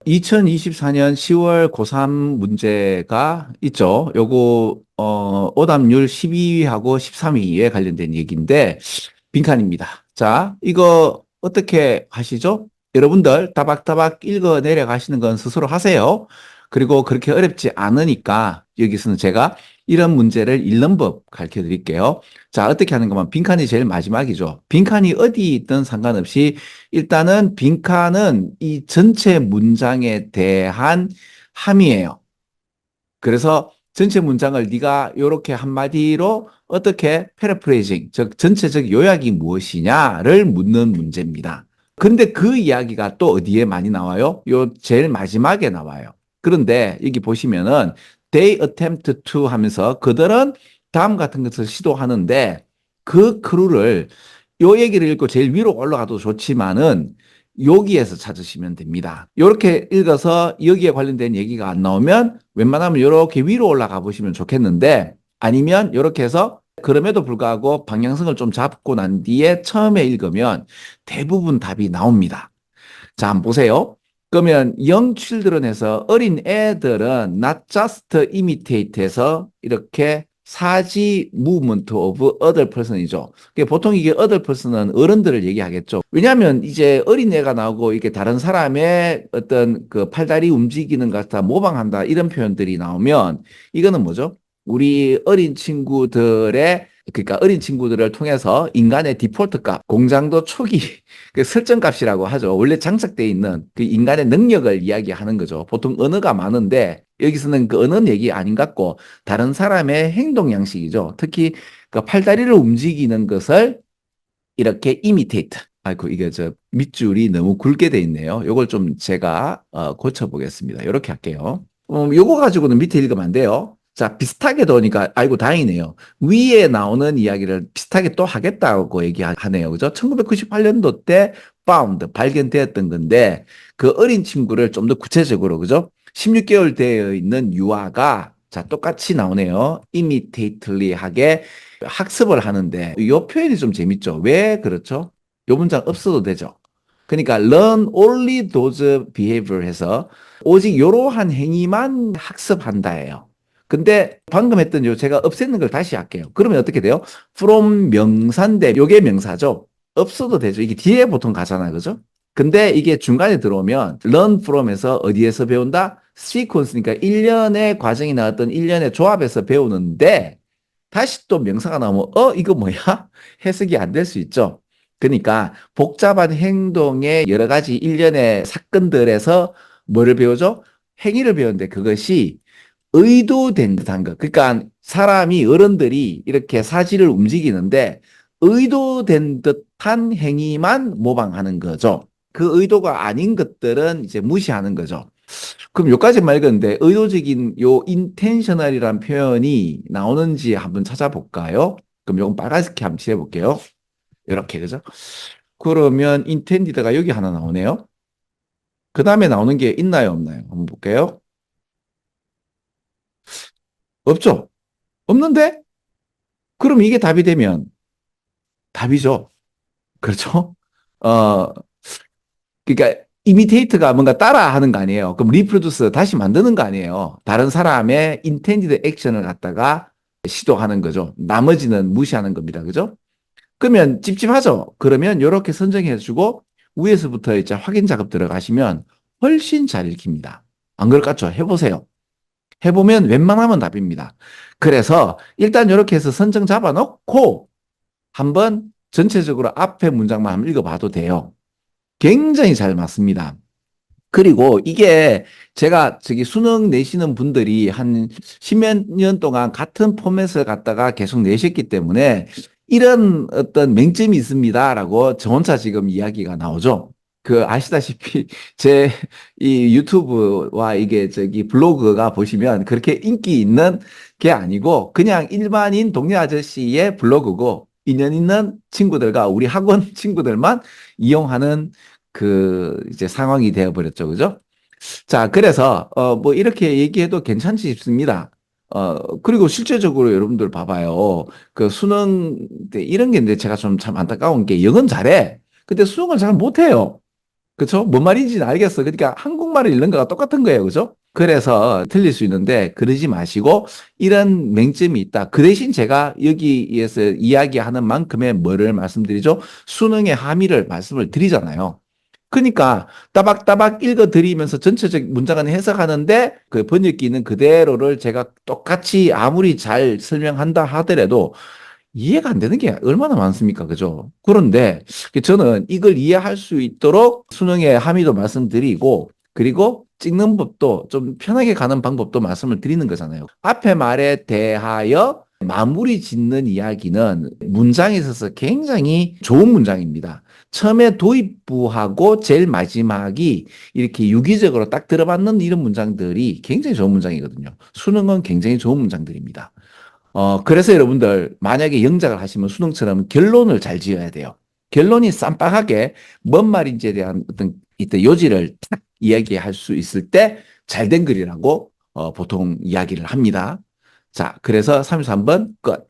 2024년 10월 고3 문제가 있죠. 요거, 오답률 12위하고 13위에 관련된 얘기인데, 빈칸입니다. 자, 이거 어떻게 하시죠? 여러분들 따박따박 읽어 내려가시는 건 스스로 하세요. 그리고 그렇게 어렵지 않으니까 여기서는 제가 이런 문제를 읽는 법 가르쳐 드릴게요. 자, 어떻게 하는 거면 빈칸이 제일 마지막이죠. 빈칸이 어디 있든 상관없이 일단은 빈칸은 이 전체 문장에 대한 함의예요. 그래서 전체 문장을 네가 이렇게 한마디로 어떻게 패러프레이징, 즉 전체적 요약이 무엇이냐를 묻는 문제입니다. 근데 그 이야기가 또 어디에 많이 나와요? 요 제일 마지막에 나와요. 그런데 여기 보시면은 they attempt to 하면서 그들은 다음 같은 것을 시도하는데 그 크루를 요 얘기를 읽고 제일 위로 올라가도 좋지만은 여기에서 찾으시면 됩니다. 이렇게 읽어서 여기에 관련된 얘기가 안 나오면 웬만하면 이렇게 위로 올라가 보시면 좋겠는데 아니면 이렇게 해서 그럼에도 불구하고 방향성을 좀 잡고 난 뒤에 처음에 읽으면 대부분 답이 나옵니다. 자, 한번 보세요. 그러면 young children에서 어린 애들은 not just imitate에서 이렇게 사지 movement of other person이죠. 보통 이게 other person은 어른들을 얘기하겠죠. 왜냐하면 이제 어린 애가 나오고 이게 다른 사람의 어떤 그 팔다리 움직이는 것 같다 모방한다 이런 표현들이 나오면 이거는 뭐죠? 우리 어린 친구들의 그러니까 어린 친구들을 통해서 인간의 디폴트 값, 공장도 초기 그 설정 값이라고 하죠. 원래 장착되어 있는 그 인간의 능력을 이야기하는 거죠. 보통 언어가 많은데 여기서는 그 언어는 얘기 아닌 것 같고 다른 사람의 행동 양식이죠. 특히 그 팔다리를 움직이는 것을 이렇게 imitate. 아이고 이게 저 밑줄이 너무 굵게 돼 있네요. 요걸 좀 제가 고쳐 보겠습니다. 이렇게 할게요. 요거 가지고는 밑에 읽으면 안 돼요. 자, 비슷하게 더우니까 아이고 다행이네요. 위에 나오는 이야기를 비슷하게 또 하겠다고 얘기하네요. 그죠? 1998년도 때 found 발견되었던 건데 그 어린 친구를 좀 더 구체적으로 그죠? 16개월 되어 있는 유아가 자, 똑같이 나오네요. imitately 하게 학습을 하는데 이 표현이 좀 재밌죠. 왜 그렇죠? 이 문장 없어도 되죠. 그러니까 learn only those behavior 해서 오직 이러한 행위만 학습한다예요. 근데 방금 했던 요 제가 없애는 걸 다시 할게요. 그러면 어떻게 돼요? from 명사인데 요게 명사죠. 없어도 되죠. 이게 뒤에 보통 가잖아요. 그죠? 근데 이게 중간에 들어오면 learn from에서 어디에서 배운다? sequence니까 일련의 과정이 나왔던 일련의 조합에서 배우는데 다시 또 명사가 나오면 이거 뭐야? 해석이 안 될 수 있죠. 그러니까 복잡한 행동의 여러 가지 일련의 사건들에서 뭐를 배우죠? 행위를 배우는데 그것이 의도된 듯한 것. 그러니까 사람이 어른들이 이렇게 사지를 움직이는데 의도된 듯한 행위만 모방하는 거죠. 그 의도가 아닌 것들은 이제 무시하는 거죠. 그럼 요까지만 읽었는데 의도적인 요 intentional이란 표현이 나오는지 한번 찾아볼까요? 그럼 요건 빨간색 한번 칠해볼게요. 이렇게 그죠? 그러면 intended가 여기 하나 나오네요. 그 다음에 나오는 게 있나요, 없나요? 한번 볼게요. 없죠? 없는데? 그럼 이게 답이 되면 답이죠. 그렇죠? 어, 그러니까 imitate가 뭔가 따라하는 거 아니에요. 그럼 reproduce 다시 만드는 거 아니에요. 다른 사람의 intended action을 갖다가 시도하는 거죠. 나머지는 무시하는 겁니다. 그죠? 그러면 찝찝하죠? 그러면 이렇게 선정해 주고 위에서부터 이제 확인 작업 들어가시면 훨씬 잘 읽힙니다. 안 그럴 것 같죠? 해보세요. 해보면 웬만하면 답입니다. 그래서 일단 이렇게 해서 선정 잡아놓고 한번 전체적으로 앞에 문장만 한번 읽어봐도 돼요. 굉장히 잘 맞습니다. 그리고 이게 제가 저기 수능 내시는 분들이 한 십몇 년 동안 같은 포맷을 갖다가 계속 내셨기 때문에 이런 어떤 맹점이 있습니다라고 저 혼자 지금 이야기가 나오죠. 그 아시다시피 제 이 유튜브와 이게 저기 블로그가 보시면 그렇게 인기 있는 게 아니고 그냥 일반인 동네 아저씨의 블로그고 인연 있는 친구들과 우리 학원 친구들만 이용하는 그 이제 상황이 되어버렸죠. 그죠? 자, 그래서 뭐 이렇게 얘기해도 괜찮지 싶습니다. 그리고 실제적으로 여러분들 봐봐요. 그 수능 때 이런 게 있는데 제가 좀 참 안타까운 게 영어는 잘해. 근데 수능을 잘 못해요. 그쵸? 뭔 말인지는 알겠어. 그러니까 한국말을 읽는 거가 똑같은 거예요. 그죠? 그래서 틀릴 수 있는데 그러지 마시고 이런 맹점이 있다. 그 대신 제가 여기에서 이야기하는 만큼의 뭐를 말씀드리죠? 수능의 함의를 말씀을 드리잖아요. 그러니까 따박따박 읽어드리면서 전체적 문장은 해석하는데 그 번역기 있는 그대로를 제가 똑같이 아무리 잘 설명한다 하더라도 이해가 안 되는 게 얼마나 많습니까? 그죠? 그런데 저는 이걸 이해할 수 있도록 수능의 함의도 말씀드리고 그리고 찍는 법도 좀 편하게 가는 방법도 말씀을 드리는 거잖아요. 앞에 말에 대하여 마무리 짓는 이야기는 문장에 있어서 굉장히 좋은 문장입니다. 처음에 도입부하고 제일 마지막이 이렇게 유기적으로 딱 들어맞는 이런 문장들이 굉장히 좋은 문장이거든요. 수능은 굉장히 좋은 문장들입니다. 그래서 여러분들, 만약에 영작을 하시면 수능처럼 결론을 잘 지어야 돼요. 결론이 쌈박하게 뭔 말인지에 대한 어떤 이때 요지를 딱 이야기할 수 있을 때 잘 된 글이라고 보통 이야기를 합니다. 자, 그래서 33번 끝.